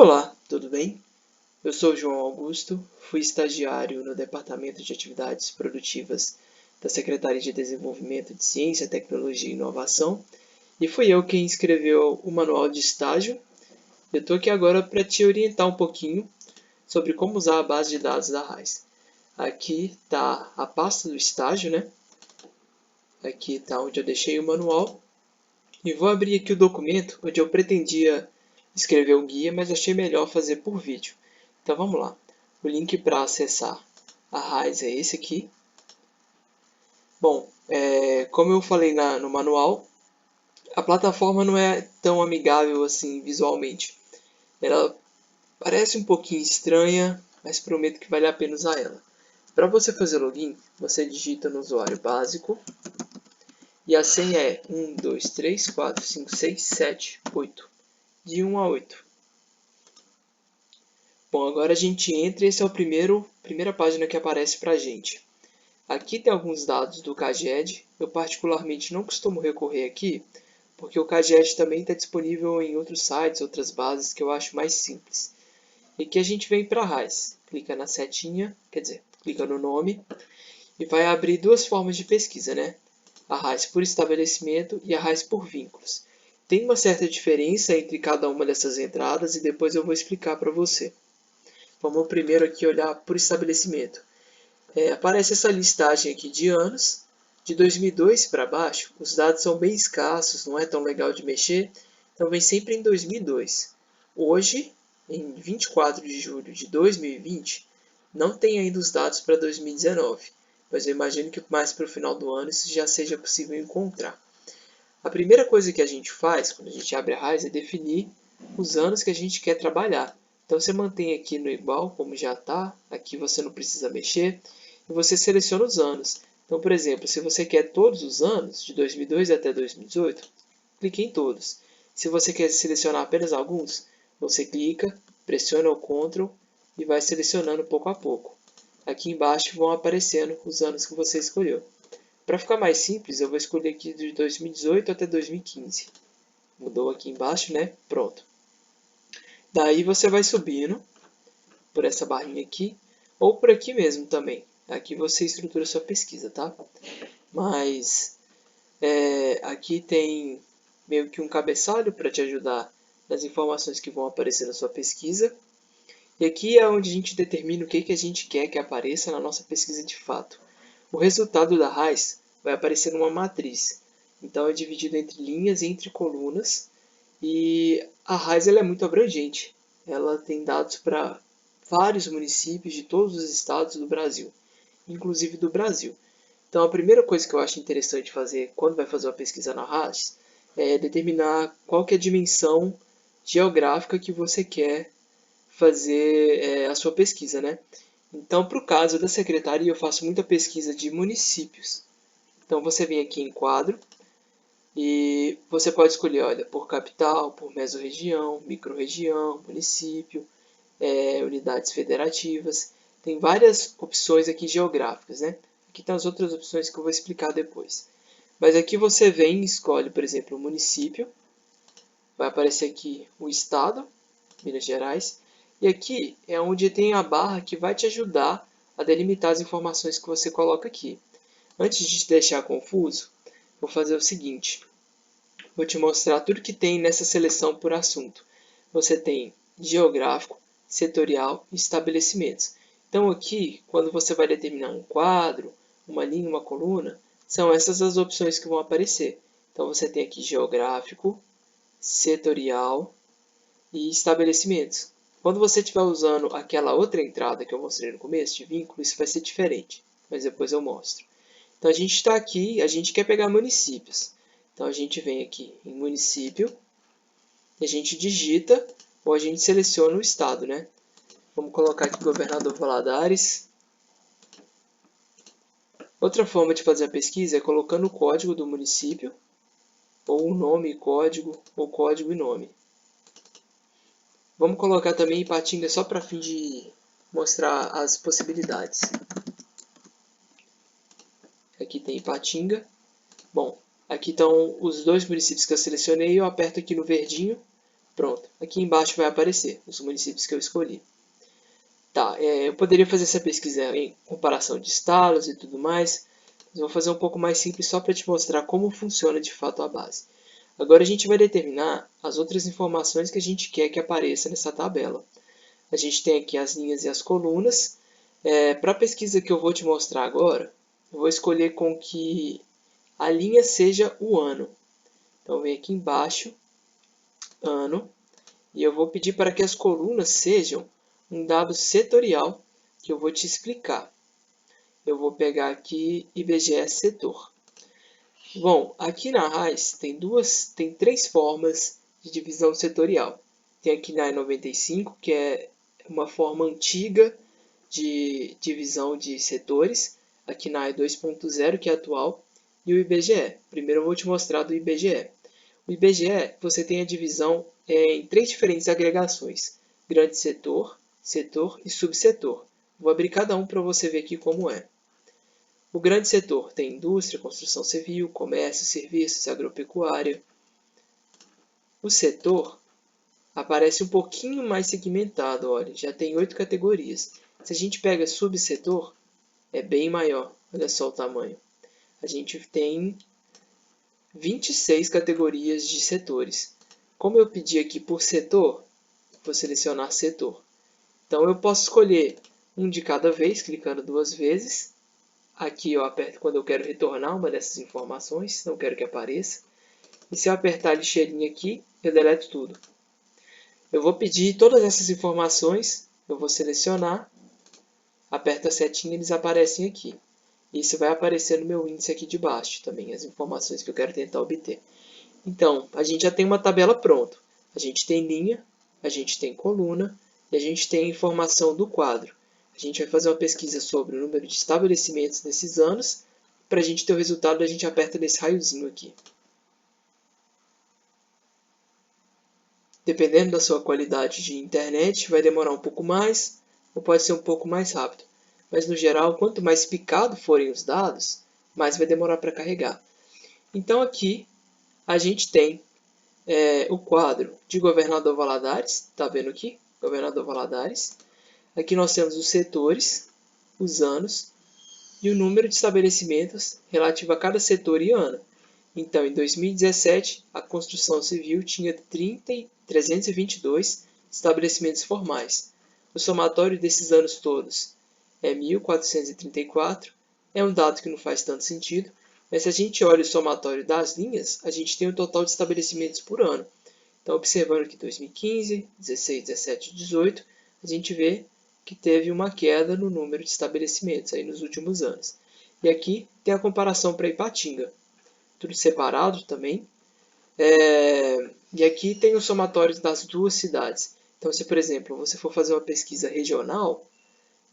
Olá, tudo bem? Eu sou João Augusto, fui estagiário no Departamento de Atividades Produtivas da Secretaria de Desenvolvimento de Ciência, Tecnologia e Inovação e fui eu quem escreveu o manual de estágio. Eu estou aqui agora para te orientar um pouquinho sobre como usar a base de dados da RAIS. Aqui está a pasta do estágio, né? Aqui está onde eu deixei o manual e vou abrir aqui o documento onde eu pretendia escrever o guia, mas achei melhor fazer por vídeo. Então vamos lá. O link para acessar a RAIS é esse aqui. Bom, como eu falei no manual, a plataforma não é tão amigável assim visualmente. Ela parece um pouquinho estranha, mas prometo que vale a pena usar ela. Para você fazer login, você digita no usuário básico e a senha é 1, 2, 3, 4, 5, 6, 7, 8. De 1 a 8. Bom, agora a gente entra e essa é a primeira página que aparece para a gente. Aqui tem alguns dados do CAGED. Eu particularmente não costumo recorrer aqui, porque o CAGED também está disponível em outros sites, outras bases que eu acho mais simples. E aqui a gente vem para a RAIS. Clica na setinha, quer dizer, clica no nome e vai abrir duas formas de pesquisa, né? A RAIS por estabelecimento e a RAIS por vínculos. Tem uma certa diferença entre cada uma dessas entradas e depois eu vou explicar para você. Vamos primeiro aqui olhar por estabelecimento. Aparece essa listagem aqui de anos. De 2002 para baixo, os dados são bem escassos, não é tão legal de mexer, então vem sempre em 2002. Hoje, em 24 de julho de 2020, não tem ainda os dados para 2019, mas eu imagino que mais para o final do ano isso já seja possível encontrar. A primeira coisa que a gente faz quando a gente abre a RAIS é definir os anos que a gente quer trabalhar. Então você mantém aqui no igual, como já está, aqui você não precisa mexer, e você seleciona os anos. Então, por exemplo, se você quer todos os anos, de 2002 até 2018, clique em todos. Se você quer selecionar apenas alguns, você clica, pressiona o Ctrl e vai selecionando pouco a pouco. Aqui embaixo vão aparecendo os anos que você escolheu. Para ficar mais simples, eu vou escolher aqui de 2018 até 2015. Mudou aqui embaixo, né? Pronto. Daí você vai subindo por essa barrinha aqui, ou por aqui mesmo também. Aqui você estrutura sua pesquisa, tá? Mas aqui tem meio que um cabeçalho para te ajudar nas informações que vão aparecer na sua pesquisa. E aqui é onde a gente determina o que a gente quer que apareça na nossa pesquisa de fato. O resultado da RAIS vai aparecer numa matriz. Então é dividido entre linhas e entre colunas. E a RAIS ela é muito abrangente. Ela tem dados para vários municípios de todos os estados do Brasil, inclusive do Brasil. Então a primeira coisa que eu acho interessante fazer quando vai fazer uma pesquisa na RAIS é determinar qual que é a dimensão geográfica que você quer fazer a sua pesquisa, né? Então, para o caso da secretaria, eu faço muita pesquisa de municípios. Então, você vem aqui em quadro e você pode escolher, olha, por capital, por mesorregião, microrregião, município, unidades federativas. Tem várias opções aqui geográficas, né? Aqui tem as outras opções que eu vou explicar depois. Mas aqui você vem e escolhe, por exemplo, o município. Vai aparecer aqui o estado, Minas Gerais. E aqui é onde tem a barra que vai te ajudar a delimitar as informações que você coloca aqui. Antes de te deixar confuso, vou fazer o seguinte. Vou te mostrar tudo que tem nessa seleção por assunto. Você tem geográfico, setorial e estabelecimentos. Então aqui, quando você vai determinar um quadro, uma linha, uma coluna, são essas as opções que vão aparecer. Então você tem aqui geográfico, setorial e estabelecimentos. Quando você estiver usando aquela outra entrada que eu mostrei no começo, de vínculo, isso vai ser diferente, mas depois eu mostro. Então a gente está aqui, a gente quer pegar municípios. Então a gente vem aqui em município, e a gente digita ou a gente seleciona o estado, né? Vamos colocar aqui Governador Valadares. Outra forma de fazer a pesquisa é colocando o código do município, ou o nome e código, ou código e nome. Vamos colocar também Ipatinga só para fim de mostrar as possibilidades. Aqui tem Ipatinga. Bom, aqui estão os dois municípios que eu selecionei. Eu aperto aqui no verdinho. Pronto. aqui embaixo vai aparecer os municípios que eu escolhi. Tá, eu poderia fazer essa pesquisa em comparação de estados e tudo mais, mas vou fazer um pouco mais simples só para te mostrar como funciona de fato a base. Agora a gente vai determinar as outras informações que a gente quer que apareça nessa tabela. A gente tem aqui as linhas e as colunas. Para a pesquisa que eu vou te mostrar agora, eu vou escolher com que a linha seja o ano. Então vem aqui embaixo, ano, e eu vou pedir para que as colunas sejam um dado setorial que eu vou te explicar. Eu vou pegar aqui IBGE setor. Bom, aqui na RAIS tem três formas de divisão setorial. Tem aqui na E95, que é uma forma antiga de divisão de setores. Aqui na E2.0, que é atual, e o IBGE. Primeiro eu vou te mostrar do IBGE. O IBGE, você tem a divisão em três diferentes agregações: grande setor, setor e subsetor. Vou abrir cada um para você ver aqui como é. O grande setor tem indústria, construção civil, comércio, serviços, agropecuária. O setor aparece um pouquinho mais segmentado, olha, já tem 8 categorias. Se a gente pega subsetor, é bem maior, olha só o tamanho. A gente tem 26 categorias de setores. Como eu pedi aqui por setor, vou selecionar setor. Então eu posso escolher um de cada vez, clicando duas vezes. Aqui eu aperto quando eu quero retornar uma dessas informações, não quero que apareça. E se eu apertar a lixeirinha aqui, eu deleto tudo. Eu vou pedir todas essas informações, eu vou selecionar, aperto a setinha e eles aparecem aqui. Isso vai aparecer no meu índice aqui de baixo também, as informações que eu quero tentar obter. Então, a gente já tem uma tabela pronta. A gente tem linha, a gente tem coluna e a gente tem a informação do quadro. A gente vai fazer uma pesquisa sobre o número de estabelecimentos nesses anos. Para a gente ter o resultado, a gente aperta nesse raiozinho aqui. Dependendo da sua qualidade de internet, vai demorar um pouco mais ou pode ser um pouco mais rápido. Mas, no geral, quanto mais picado forem os dados, mais vai demorar para carregar. Então, aqui a gente tem o quadro de Governador Valadares, está vendo aqui? Governador Valadares. Aqui nós temos os setores, os anos e o número de estabelecimentos relativo a cada setor e ano. Então, em 2017, a construção civil tinha 322 estabelecimentos formais. O somatório desses anos todos é 1.434. É um dado que não faz tanto sentido, mas se a gente olha o somatório das linhas, a gente tem um total de estabelecimentos por ano. Então, observando aqui 2015, 16, 17 e 18, a gente vê que teve uma queda no número de estabelecimentos aí nos últimos anos. E aqui tem a comparação para Ipatinga, tudo separado também. E aqui tem os somatórios das duas cidades. Então, se, por exemplo, você for fazer uma pesquisa regional,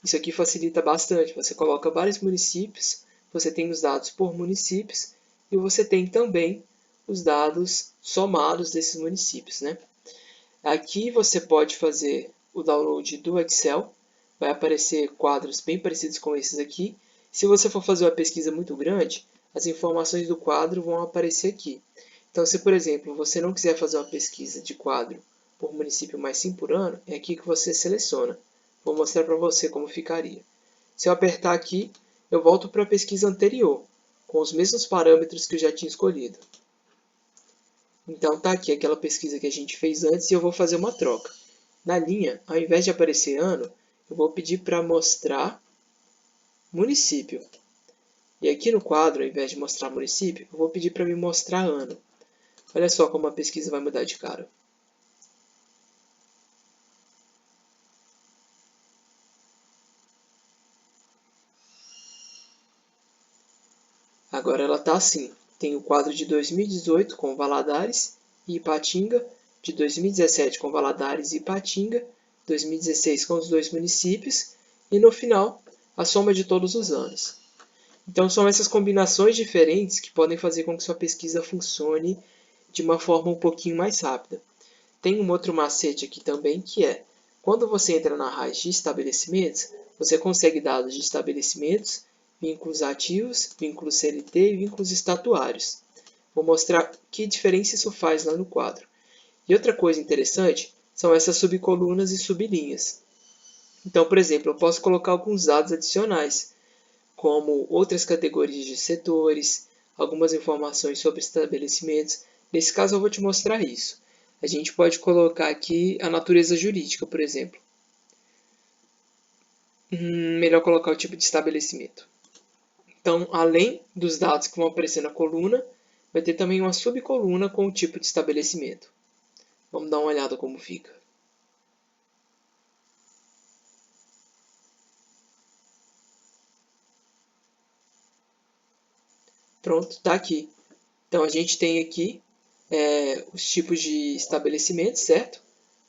isso aqui facilita bastante. Você coloca vários municípios, você tem os dados por municípios e você tem também os dados somados desses municípios, né? Aqui você pode fazer o download do Excel, vai aparecer quadros bem parecidos com esses aqui. Se você for fazer uma pesquisa muito grande, as informações do quadro vão aparecer aqui. Então, se por exemplo você não quiser fazer uma pesquisa de quadro por município, mas sim por ano, é aqui que você seleciona. Vou mostrar para você como ficaria. Se eu apertar aqui, eu volto para a pesquisa anterior, com os mesmos parâmetros que eu já tinha escolhido. Então tá aqui aquela pesquisa que a gente fez antes e eu vou fazer uma troca. Na linha, ao invés de aparecer ano, eu vou pedir para mostrar município. E aqui no quadro, ao invés de mostrar município, eu vou pedir para me mostrar ano. Olha só como a pesquisa vai mudar de cara. Agora ela está assim. Tem o quadro de 2018 com Valadares e Ipatinga, de 2017 com Valadares e Ipatinga, 2016 com os dois municípios e no final a soma de todos os anos. Então são essas combinações diferentes que podem fazer com que sua pesquisa funcione de uma forma um pouquinho mais rápida. Tem um outro macete aqui também que é, quando você entra na RAIS de estabelecimentos, você consegue dados de estabelecimentos, vínculos ativos, vínculos CLT e vínculos estatuários. Vou mostrar que diferença isso faz lá no quadro. E outra coisa interessante são essas subcolunas e sublinhas. Então, por exemplo, eu posso colocar alguns dados adicionais, como outras categorias de setores, algumas informações sobre estabelecimentos. Nesse caso, eu vou te mostrar isso. A gente pode colocar aqui a natureza jurídica, por exemplo. Melhor colocar o tipo de estabelecimento. Então, além dos dados que vão aparecer na coluna, vai ter também uma subcoluna com o tipo de estabelecimento. Vamos dar uma olhada como fica. Pronto, está aqui. Então, a gente tem aqui os tipos de estabelecimentos, certo?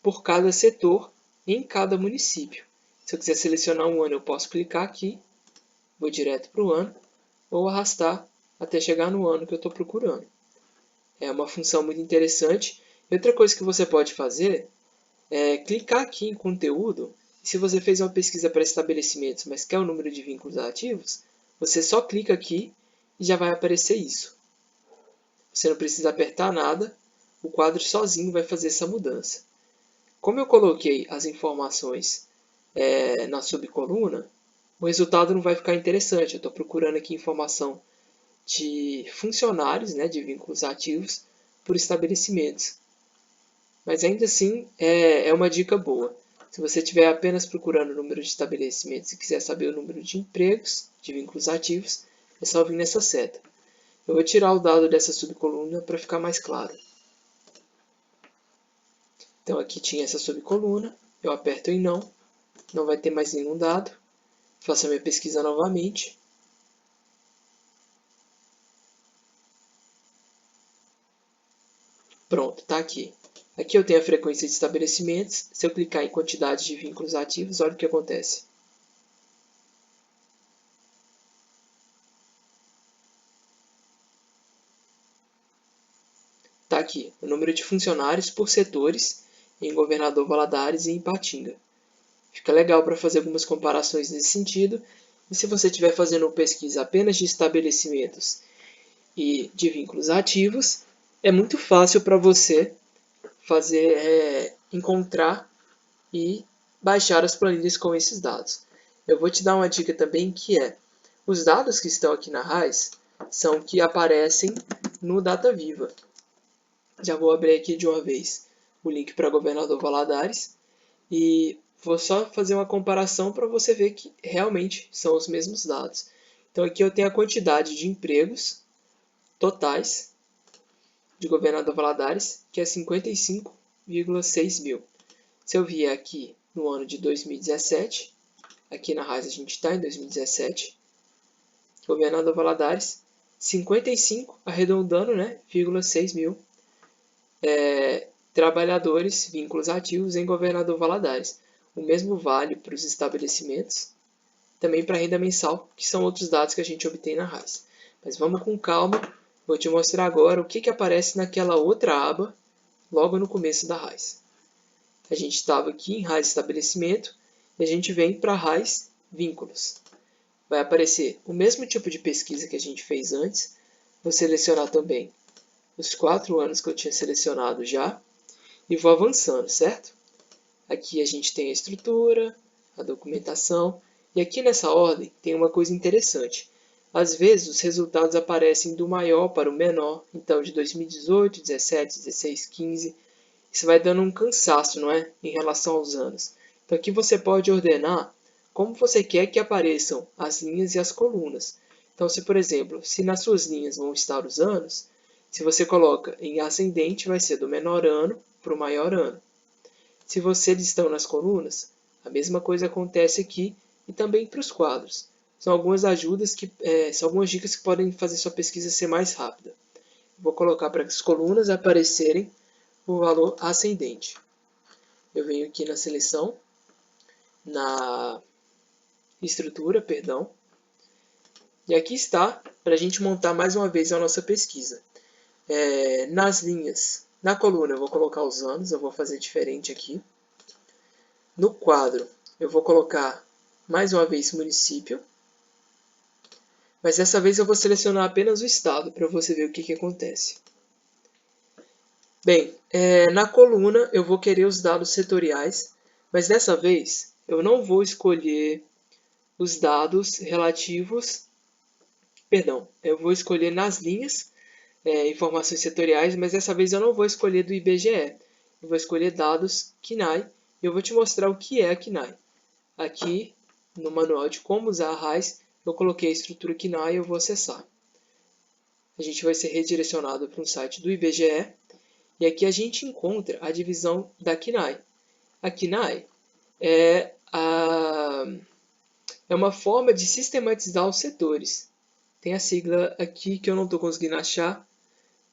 Por cada setor em cada município. Se eu quiser selecionar um ano, eu posso clicar aqui, vou direto para o ano, ou arrastar até chegar no ano que eu estou procurando. É uma função muito interessante. E outra coisa que você pode fazer é clicar aqui em conteúdo. E se você fez uma pesquisa para estabelecimentos, mas quer o número de vínculos ativos, você só clica aqui e já vai aparecer isso. Você não precisa apertar nada, o quadro sozinho vai fazer essa mudança. Como eu coloquei as informações na subcoluna, o resultado não vai ficar interessante. Eu estou procurando aqui informação de funcionários, de vínculos ativos, por estabelecimentos. Mas ainda assim é uma dica boa. Se você estiver apenas procurando o número de estabelecimentos e quiser saber o número de empregos, de vínculos ativos, é só vir nessa seta. Eu vou tirar o dado dessa subcoluna para ficar mais claro. Então aqui tinha essa subcoluna, eu aperto em não vai ter mais nenhum dado. Faço a minha pesquisa novamente. Pronto, está aqui. Aqui eu tenho a frequência de estabelecimentos. Se eu clicar em quantidade de vínculos ativos, olha o que acontece. Está aqui o número de funcionários por setores em Governador Valadares e em Ipatinga. Fica legal para fazer algumas comparações nesse sentido. E se você estiver fazendo pesquisa apenas de estabelecimentos e de vínculos ativos, é muito fácil para você encontrar e baixar as planilhas com esses dados. Eu vou te dar uma dica também que é, os dados que estão aqui na RAIS são que aparecem no DataViva. Já vou abrir aqui de uma vez o link para Governador Valadares e vou só fazer uma comparação para você ver que realmente são os mesmos dados. Então aqui eu tenho a quantidade de empregos totais de Governador Valadares, que é 55,6 mil. Se eu vier aqui no ano de 2017, aqui na RAIS a gente está em 2017, Governador Valadares, 55, arredondando, 0,6 mil trabalhadores, vínculos ativos em Governador Valadares. O mesmo vale para os estabelecimentos, também para a renda mensal, que são outros dados que a gente obtém na RAIS. Mas vamos com calma, vou te mostrar agora o que aparece naquela outra aba, logo no começo da RAIS. A gente estava aqui em RAIS Estabelecimento e a gente vem para RAIS Vínculos. Vai aparecer o mesmo tipo de pesquisa que a gente fez antes. Vou selecionar também os 4 anos que eu tinha selecionado já e vou avançando, certo? Aqui a gente tem a estrutura, a documentação e aqui nessa ordem tem uma coisa interessante. Às vezes os resultados aparecem do maior para o menor, então de 2018, 17, 16, 15. Isso vai dando um cansaço, não é? Em relação aos anos. Então aqui você pode ordenar como você quer que apareçam as linhas e as colunas. Então, se por exemplo, se nas suas linhas vão estar os anos, se você coloca em ascendente, vai ser do menor ano para o maior ano. Se vocês estão nas colunas, a mesma coisa acontece aqui e também para os quadros. São algumas são algumas dicas que podem fazer sua pesquisa ser mais rápida. Vou colocar para as colunas aparecerem o valor ascendente. Eu venho aqui na seleção, na estrutura, perdão, e aqui está para a gente montar mais uma vez a nossa pesquisa. Nas linhas, na coluna eu vou colocar os anos, eu vou fazer diferente aqui. No quadro eu vou colocar mais uma vez município, mas dessa vez eu vou selecionar apenas o estado para você ver o que acontece. Bem, na coluna eu vou querer os dados setoriais, mas dessa vez eu não vou escolher os dados relativos, perdão, eu vou escolher nas linhas informações setoriais, mas dessa vez eu não vou escolher do IBGE. Eu vou escolher dados KNAI e eu vou te mostrar o que é a KNAI. Aqui no manual de como usar a RAIS, eu coloquei a estrutura KNAI e eu vou acessar. A gente vai ser redirecionado para um site do IBGE e aqui a gente encontra a divisão da KNAI. A KNAI é uma forma de sistematizar os setores. Tem a sigla aqui que eu não estou conseguindo achar,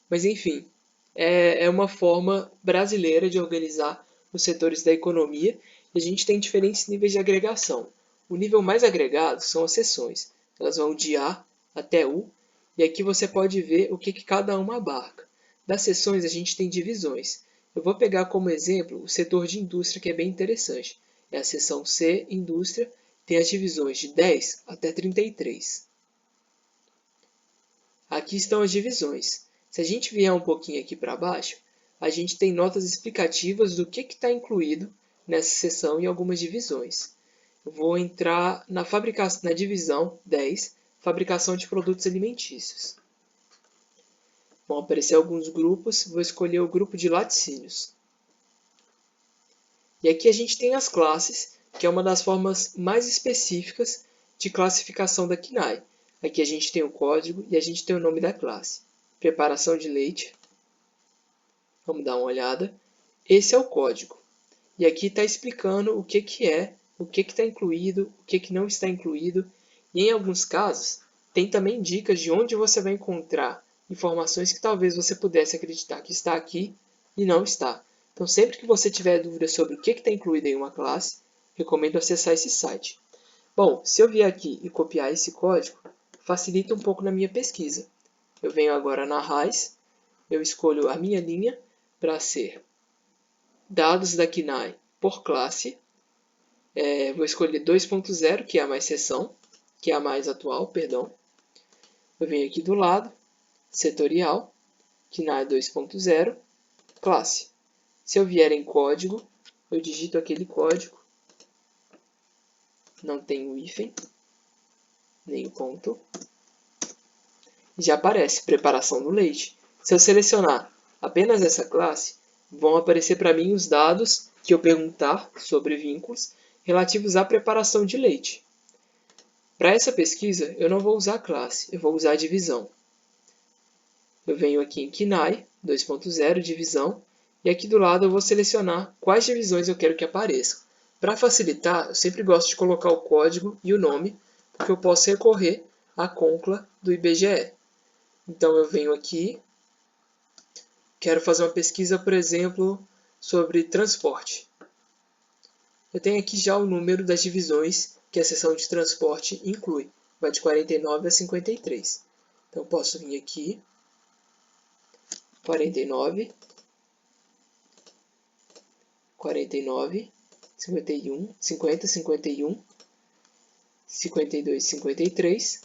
mas enfim, é uma forma brasileira de organizar os setores da economia e a gente tem diferentes níveis de agregação. O nível mais agregado são as seções. Elas vão de A até U e aqui você pode ver o que cada uma abarca. Das seções a gente tem divisões. Eu vou pegar como exemplo o setor de indústria, que é bem interessante. É a seção C, indústria, tem as divisões de 10 até 33. Aqui estão as divisões. Se a gente vier um pouquinho aqui para baixo, a gente tem notas explicativas do que está incluído nessa seção e algumas divisões. Eu vou entrar na divisão 10, fabricação de produtos alimentícios. Vão aparecer alguns grupos, vou escolher o grupo de laticínios. E aqui a gente tem as classes, que é uma das formas mais específicas de classificação da KNAI. Aqui a gente tem o código e a gente tem o nome da classe. Preparação de leite. Vamos dar uma olhada. Esse é o código. E aqui está explicando o que é, o que está incluído, o que não está incluído. E em alguns casos, tem também dicas de onde você vai encontrar informações que talvez você pudesse acreditar que está aqui e não está. Então, sempre que você tiver dúvida sobre o que está incluído em uma classe, recomendo acessar esse site. Bom, se eu vier aqui e copiar esse código, facilita um pouco na minha pesquisa. Eu venho agora na RAIS, eu escolho a minha linha para ser dados da KNAI por classe. Vou escolher 2.0, que é a mais seção, que é a mais atual, perdão. Eu venho aqui do lado, setorial, KNAI 2.0, classe. Se eu vier em código, eu digito aquele código. Não tem o hífen, nem o ponto. Já aparece preparação do leite. Se eu selecionar apenas essa classe, vão aparecer para mim os dados que eu perguntar sobre vínculos relativos à preparação de leite. Para essa pesquisa, eu não vou usar a classe, eu vou usar a divisão. Eu venho aqui em KNAI 2.0, divisão, e aqui do lado eu vou selecionar quais divisões eu quero que apareçam. Para facilitar, eu sempre gosto de colocar o código e o nome, porque eu posso recorrer à CONCLA do IBGE. Então eu venho aqui, quero fazer uma pesquisa, por exemplo, sobre transporte. Eu tenho aqui já o número das divisões que a seção de transporte inclui. Vai de 49 a 53. Então eu posso vir aqui, 49, 51, 50, 51, 52, 53.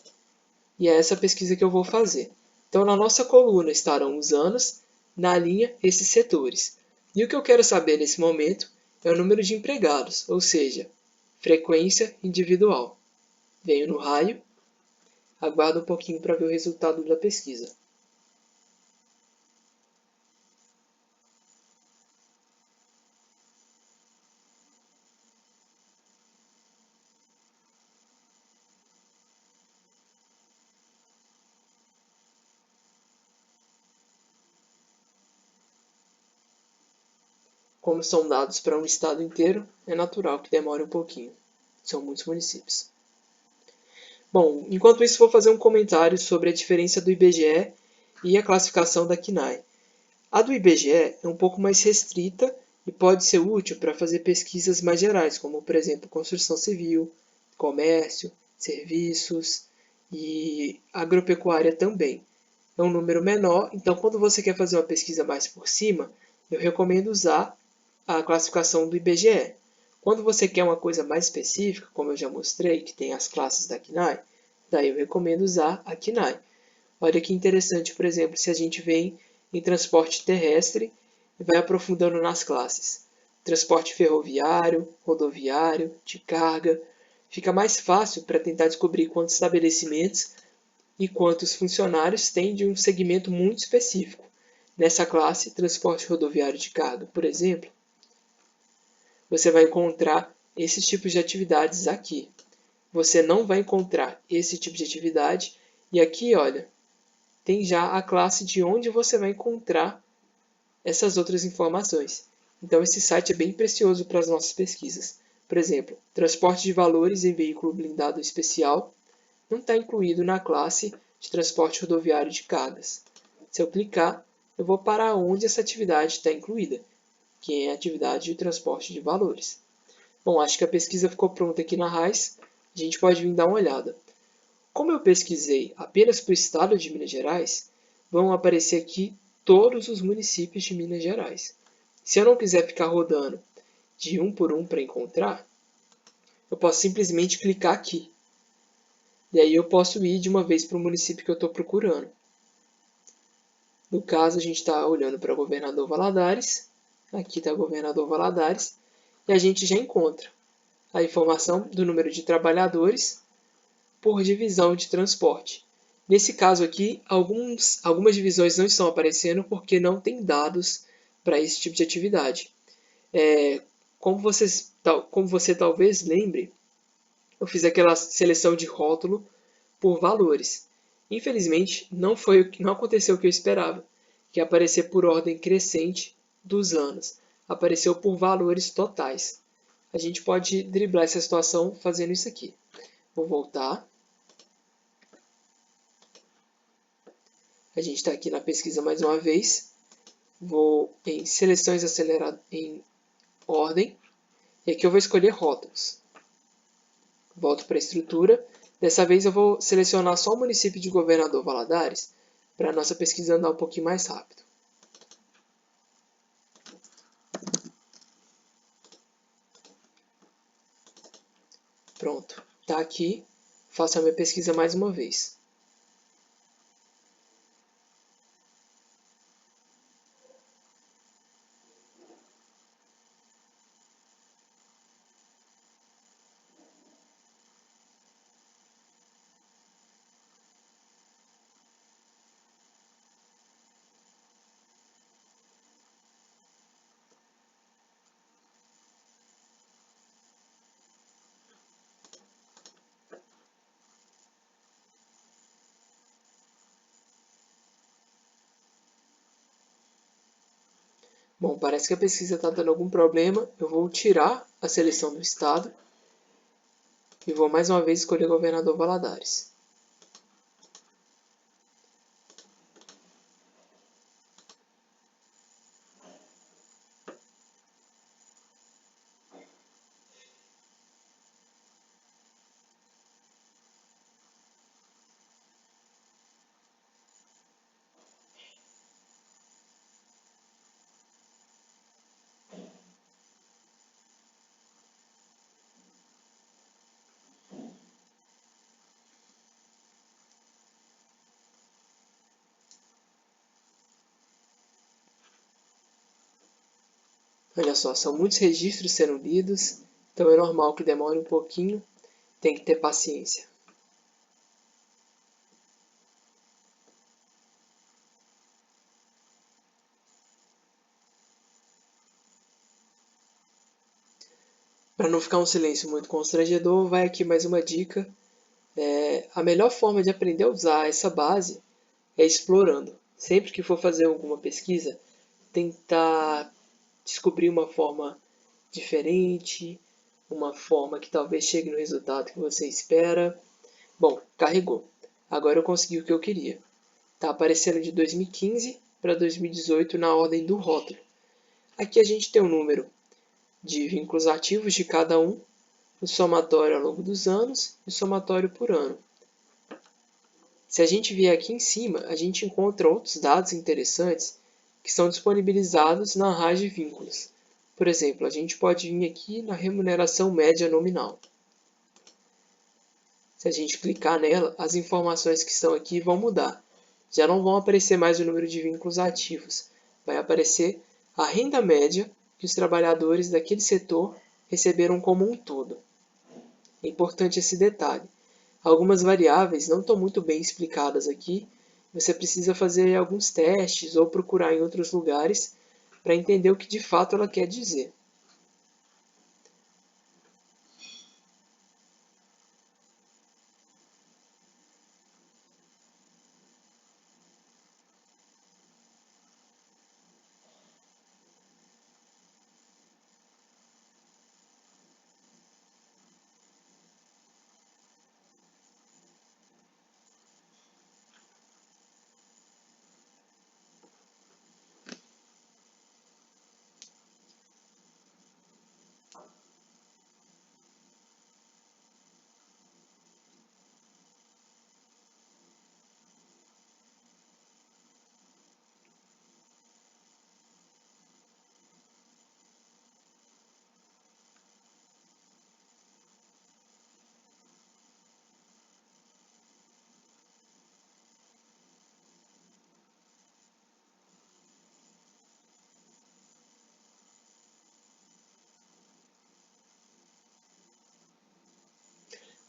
E é essa pesquisa que eu vou fazer. Então, na nossa coluna estarão os anos, na linha, esses setores. E o que eu quero saber nesse momento é o número de empregados, ou seja, frequência individual. Venho no raio, aguardo um pouquinho para ver o resultado da pesquisa. Como são dados para um estado inteiro, é natural que demore um pouquinho. São muitos municípios. Bom, enquanto isso vou fazer um comentário sobre a diferença do IBGE e a classificação da KNAI. A do IBGE é um pouco mais restrita e pode ser útil para fazer pesquisas mais gerais, como, por exemplo, construção civil, comércio, serviços e agropecuária também. É um número menor, então quando você quer fazer uma pesquisa mais por cima, eu recomendo usar a classificação do IBGE. Quando você quer uma coisa mais específica, como eu já mostrei, que tem as classes da KNAI, daí eu recomendo usar a KNAI. Olha que interessante, por exemplo, se a gente vem em transporte terrestre e vai aprofundando nas classes. Transporte ferroviário, rodoviário, de carga. Fica mais fácil para tentar descobrir quantos estabelecimentos e quantos funcionários tem de um segmento muito específico. Nessa classe, transporte rodoviário de carga, por exemplo, você vai encontrar esses tipos de atividades aqui. Você não vai encontrar esse tipo de atividade, e aqui, olha, tem já a classe de onde você vai encontrar essas outras informações. Então, esse site é bem precioso para as nossas pesquisas. Por exemplo, transporte de valores em veículo blindado especial não está incluído na classe de transporte rodoviário de cargas. Se eu clicar, eu vou para onde essa atividade está incluída, que é a atividade de transporte de valores. Bom, acho que a pesquisa ficou pronta aqui na RAIS. A gente pode vir dar uma olhada. Como eu pesquisei apenas para o estado de Minas Gerais, vão aparecer aqui todos os municípios de Minas Gerais. Se eu não quiser ficar rodando de um por um para encontrar, eu posso simplesmente clicar aqui. E aí eu posso ir de uma vez para o município que eu estou procurando. No caso, a gente está olhando para Governador Valadares. Aqui está Governador Valadares. E a gente já encontra a informação do número de trabalhadores por divisão de transporte. Nesse caso aqui, algumas divisões não estão aparecendo porque não tem dados para esse tipo de atividade. Como você talvez lembre, eu fiz aquela seleção de rótulo por valores. Infelizmente, não aconteceu o que eu esperava, que é aparecer por ordem crescente dos anos. Apareceu por valores totais. A gente pode driblar essa situação fazendo isso aqui. Vou voltar. A gente está aqui na pesquisa mais uma vez. Vou em seleções aceleradas em ordem. E aqui eu vou escolher rótulos. Volto para a estrutura. Dessa vez eu vou selecionar só o município de Governador Valadares, para a nossa pesquisa andar um pouquinho mais rápido. Pronto, está aqui. Faço a minha pesquisa mais uma vez. Bom, parece que a pesquisa está dando algum problema. Eu vou tirar a seleção do estado e vou mais uma vez escolher Governador Valadares. Olha só, são muitos registros sendo lidos, então é normal que demore um pouquinho, tem que ter paciência. Para não ficar um silêncio muito constrangedor, vai aqui mais uma dica. A melhor forma de aprender a usar essa base é explorando. Sempre que for fazer alguma pesquisa, tentar descobrir uma forma diferente, uma forma que talvez chegue no resultado que você espera. Bom, carregou. Agora eu consegui o que eu queria. Está aparecendo de 2015 para 2018 na ordem do rótulo. Aqui a gente tem o número de vínculos ativos de cada um, o somatório ao longo dos anos e o somatório por ano. Se a gente vier aqui em cima, a gente encontra outros dados interessantes que são disponibilizados na RAIS de vínculos. Por exemplo, a gente pode vir aqui na remuneração média nominal. Se a gente clicar nela, as informações que estão aqui vão mudar. Já não vão aparecer mais o número de vínculos ativos. Vai aparecer a renda média que os trabalhadores daquele setor receberam como um todo. É importante esse detalhe. Algumas variáveis não estão muito bem explicadas aqui. Você precisa fazer alguns testes ou procurar em outros lugares para entender o que de fato ela quer dizer.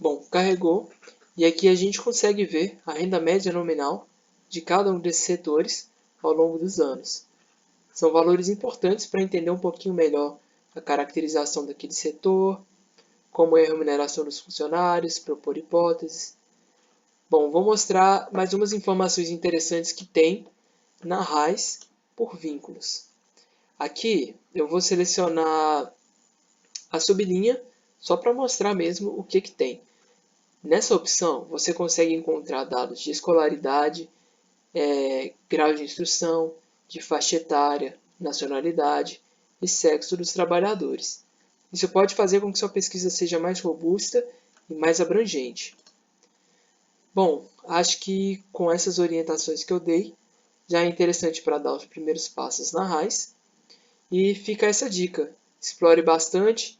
Bom, carregou, e aqui a gente consegue ver a renda média nominal de cada um desses setores ao longo dos anos. São valores importantes para entender um pouquinho melhor a caracterização daquele setor, como é a remuneração dos funcionários, propor hipóteses. Bom, vou mostrar mais umas informações interessantes que tem na RAIS por vínculos. Aqui eu vou selecionar a sublinha só para mostrar mesmo o que tem. Nessa opção, você consegue encontrar dados de escolaridade, grau de instrução, de faixa etária, nacionalidade e sexo dos trabalhadores. Isso pode fazer com que sua pesquisa seja mais robusta e mais abrangente. Bom, acho que com essas orientações que eu dei, já é interessante para dar os primeiros passos na RAIS. E fica essa dica: explore bastante,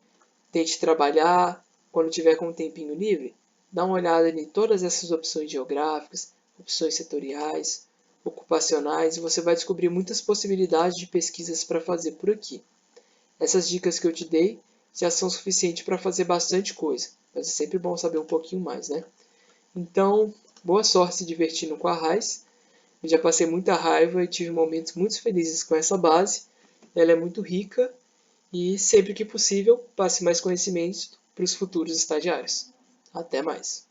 tente trabalhar, quando tiver com um tempinho livre, dá uma olhada em todas essas opções geográficas, opções setoriais, ocupacionais, e você vai descobrir muitas possibilidades de pesquisas para fazer por aqui. Essas dicas que eu te dei já são suficientes para fazer bastante coisa, mas é sempre bom saber um pouquinho mais, né? Então, boa sorte se divertindo com a RAIS. Eu já passei muita raiva e tive momentos muito felizes com essa base. Ela é muito rica e, sempre que possível, passe mais conhecimentos para os futuros estagiários. Até mais!